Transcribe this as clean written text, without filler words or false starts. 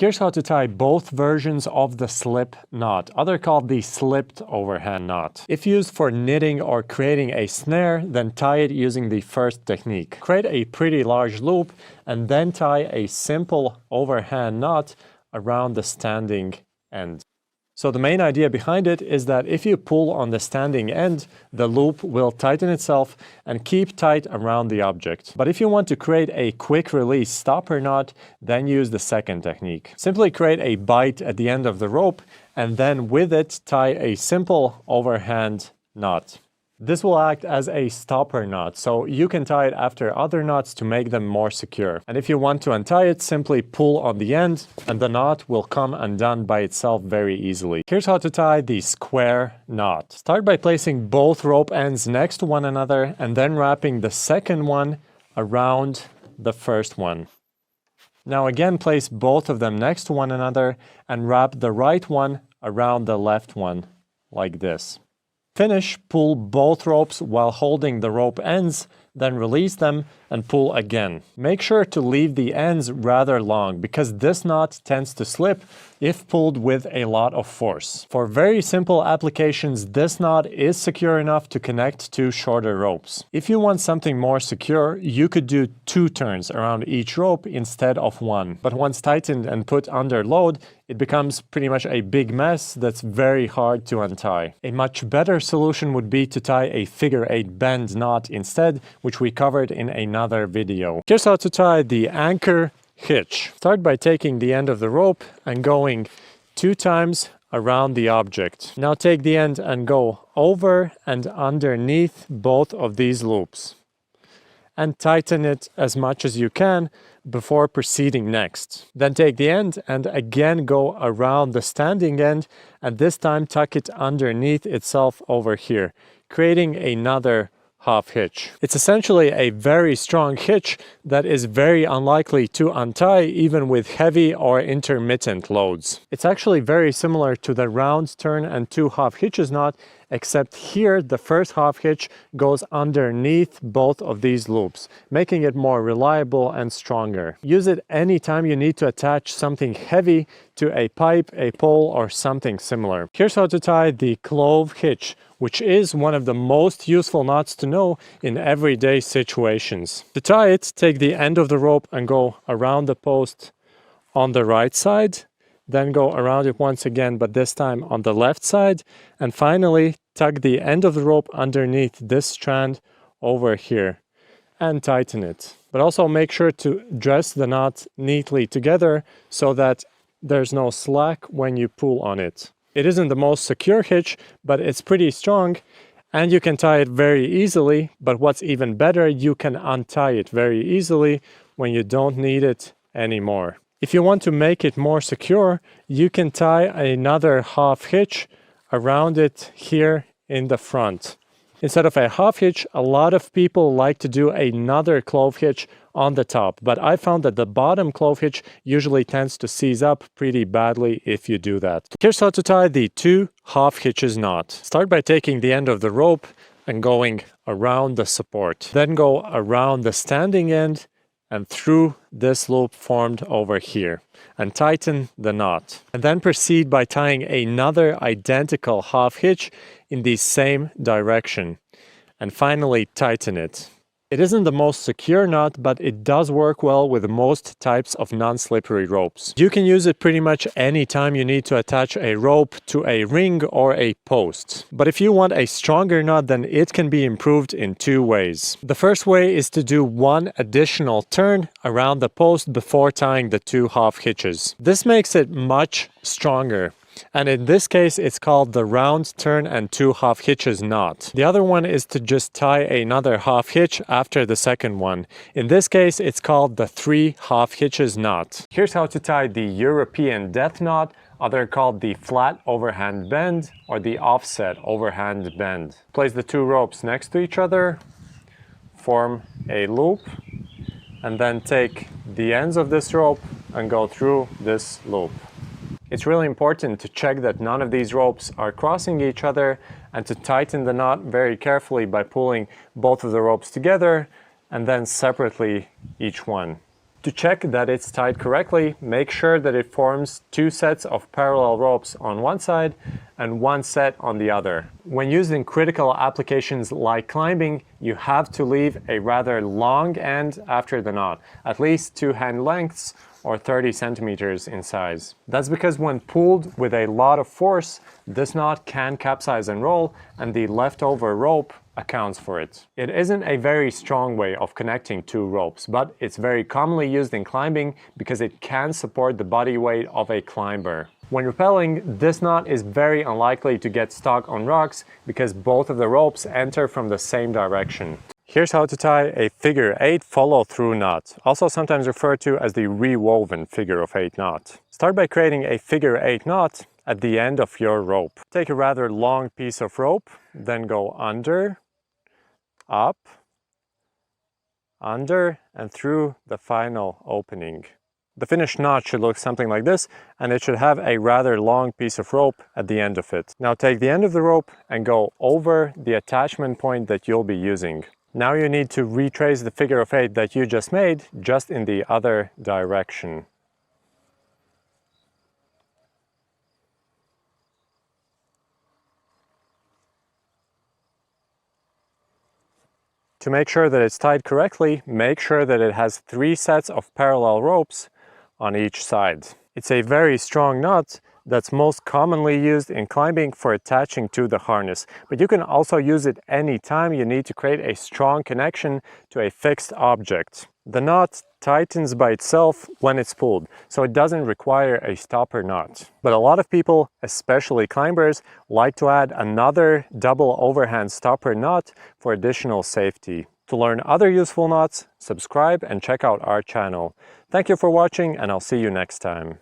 Here's how to tie both versions of the slip knot, other called the slipped overhand knot. If used for knitting or creating a snare, then tie it using the first technique. Create a pretty large loop and then tie a simple overhand knot around the standing end. So the main idea behind it is that if you pull on the standing end, the loop will tighten itself and keep tight around the object. But if you want to create a quick release stopper knot, then use the second technique. Simply create a bight at the end of the rope and then with it tie a simple overhand knot. This will act as a stopper knot, so you can tie it after other knots to make them more secure. And if you want to untie it, simply pull on the end and the knot will come undone by itself very easily. Here's how to tie the square knot. Start by placing both rope ends next to one another and then wrapping the second one around the first one. Now again, place both of them next to one another and wrap the right one around the left one, like this. Finish, pull both ropes while holding the rope ends, then release them and pull again. Make sure to leave the ends rather long because this knot tends to slip if pulled with a lot of force. For very simple applications, this knot is secure enough to connect to shorter ropes. If you want something more secure, you could do 2 turns around each rope instead of 1. But once tightened and put under load, it becomes pretty much a big mess that's very hard to untie. A much better solution would be to tie a figure-8 bend knot instead, which we covered in another video. Here's how to tie the anchor hitch. Start by taking the end of the rope and going 2 times around the object. Now take the end and go over and underneath both of these loops. And tighten it as much as you can before proceeding next. Then take the end and again go around the standing end and this time tuck it underneath itself over here, creating another half hitch. It's essentially a very strong hitch that is very unlikely to untie even with heavy or intermittent loads. It's actually very similar to the round turn and 2 half hitches knot, except here the first half hitch goes underneath both of these loops, making it more reliable and stronger. Use it anytime you need to attach something heavy to a pipe, a pole, or something similar. Here's how to tie the clove hitch, which is one of the most useful knots to know in everyday situations. To tie it, take the end of the rope and go around the post on the right side, then go around it once again, but this time on the left side, and finally tuck the end of the rope underneath this strand over here and tighten it. But also make sure to dress the knot neatly together so that there's no slack when you pull on it. It isn't the most secure hitch, but it's pretty strong and you can tie it very easily. But what's even better, you can untie it very easily when you don't need it anymore. If you want to make it more secure, you can tie another half hitch around it here in the front. Instead of a half hitch, a lot of people like to do another clove hitch on the top, but I found that the bottom clove hitch usually tends to seize up pretty badly if you do that. Here's how to tie the 2 half hitches knot. Start by taking the end of the rope and going around the support. Then go around the standing end and through this loop formed over here and tighten the knot. And then proceed by tying another identical half hitch in the same direction and finally tighten it. It isn't the most secure knot, but it does work well with most types of non-slippery ropes. You can use it pretty much any time you need to attach a rope to a ring or a post. But if you want a stronger knot, then it can be improved in 2 ways. The first way is to do 1 additional turn around the post before tying the 2 half hitches. This makes it much stronger. And in this case, it's called the round turn and 2 half hitches knot. The other one is to just tie another half hitch after the second one. In this case, it's called the 3 half hitches knot. Here's how to tie the European death knot, other called the flat overhand bend or the offset overhand bend. Place the 2 ropes next to each other, form a loop, and then take the ends of this rope and go through this loop. It's really important to check that none of these ropes are crossing each other and to tighten the knot very carefully by pulling both of the ropes together and then separately each one. To check that it's tied correctly, make sure that it forms 2 sets of parallel ropes on one side and 1 set on the other. When used in critical applications like climbing, you have to leave a rather long end after the knot, at least 2 hand lengths or 30 centimeters in size. That's because when pulled with a lot of force, this knot can capsize and roll, and the leftover rope accounts for it. It isn't a very strong way of connecting 2 ropes, but it's very commonly used in climbing because it can support the body weight of a climber. When rappelling, this knot is very unlikely to get stuck on rocks because both of the ropes enter from the same direction. Here's how to tie a figure 8 follow-through knot, also sometimes referred to as the rewoven figure of 8 knot. Start by creating a figure 8 knot at the end of your rope. Take a rather long piece of rope, then go under, up, under, and through the final opening. The finished knot should look something like this, and it should have a rather long piece of rope at the end of it. Now take the end of the rope and go over the attachment point that you'll be using. Now you need to retrace the figure of 8 that you just made, just in the other direction. To make sure that it's tied correctly, make sure that it has 3 sets of parallel ropes on each side. It's a very strong knot that's most commonly used in climbing for attaching to the harness, but you can also use it anytime you need to create a strong connection to a fixed object. The knot tightens by itself when it's pulled, so it doesn't require a stopper knot. But a lot of people, especially climbers, like to add another double overhand stopper knot for additional safety. To learn other useful knots, subscribe and check out our channel. Thank you for watching, and I'll see you next time.